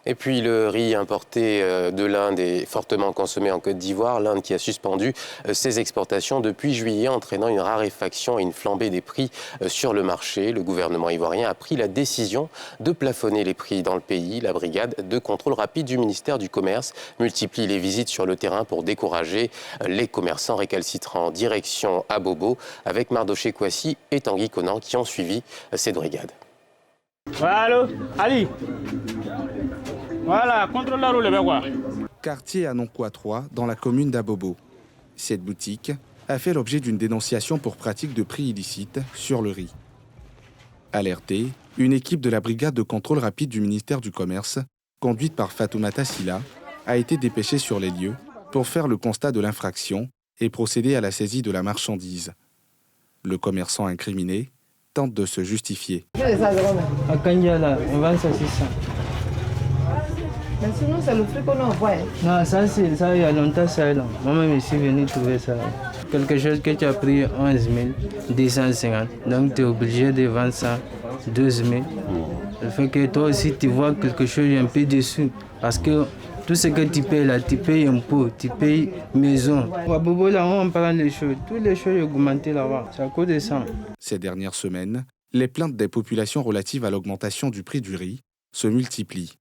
Et puis le riz importé de l'Inde est fortement consommé en Côte d'Ivoire. L'Inde qui a suspendu ses exportations depuis juillet, entraînant une raréfaction et une flambée des prix sur le marché. Le gouvernement ivoirien a pris la décision de plafonner les prix dans le pays. La brigade de contrôle rapide du ministère du Commerce multiplie les visites sur le terrain pour décourager les commerçants récalcitrants. Direction à Bobo avec Mardoché Kouassi et Tanguy Conan qui ont suivi cette brigade. Allô, Ali. Voilà, contrôle la roue, le quoi. Quartier Anonkwa 3, dans la commune d'Abobo. Cette boutique a fait l'objet d'une dénonciation pour pratique de prix illicites sur le riz. Alertée, une équipe de la brigade de contrôle rapide du ministère du Commerce, conduite par Fatoumata Silla, a été dépêchée sur les lieux pour faire le constat de l'infraction et procéder à la saisie de la marchandise. Le commerçant incriminé tente de se justifier. À Kandiala, on vend ça 600. Mais sinon, c'est le prix qu'on envoie. Non, ça, il y a longtemps, ça. Moi-même, je suis venu trouver ça. Quelque chose que tu as pris 11 250. Donc, tu es obligé de vendre ça 12 000. Le fait que toi aussi, tu vois quelque chose un peu dessous. Parce que tout ce que tu payes là, tu payes impôt, tu payes maison. À Bobo, là, on parle des choses. Toutes les choses ont augmenté là-bas. C'est à cause de ça. Ces dernières semaines, les plaintes des populations relatives à l'augmentation du prix du riz se multiplient.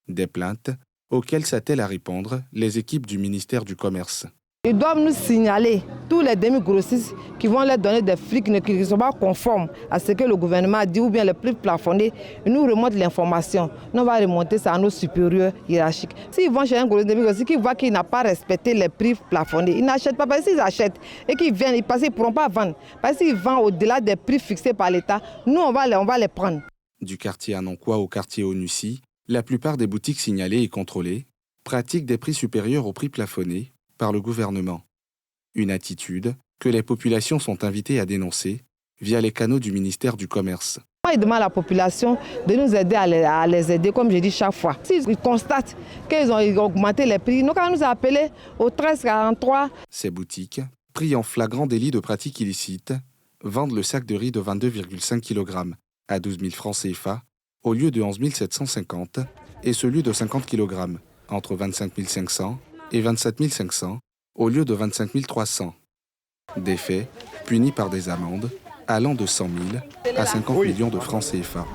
Des plaintes auxquelles s'attellent à répondre les équipes du ministère du Commerce. Ils doivent nous signaler tous les demi-grossistes qui vont leur donner des prix qui ne sont pas conformes à ce que le gouvernement a dit ou bien les prix plafonnés. Ils nous remontent l'information. Nous on va remonter ça à nos supérieurs hiérarchiques. S'ils vont chez un gros demi-grossiste qui voit qu'il n'a pas respecté les prix plafonnés, ils n'achètent pas. Parce qu'ils achètent et qu'ils viennent, parce qu'ils ne pourront pas vendre. Parce qu'ils vendent au-delà des prix fixés par l'État, nous on va les prendre. Du quartier Anonkwa au quartier Onussi, la plupart des boutiques signalées et contrôlées pratiquent des prix supérieurs aux prix plafonnés par le gouvernement. Une attitude que les populations sont invitées à dénoncer via les canaux du ministère du Commerce. Il demande à la population de nous aider à les aider, comme je dis chaque fois. S'ils constatent qu'ils ont augmenté les prix, ils n'ont qu'à nous appeler au 1343. Ces boutiques, pris en flagrant délit de pratique illicite, vendent le sac de riz de 22,5 kg à 12 000 francs CFA au lieu de 11 750 et celui de 50 kg entre 25 500 et 27 500 au lieu de 25 300. Des faits punis par des amendes allant de 100 000 à 50 millions de francs CFA.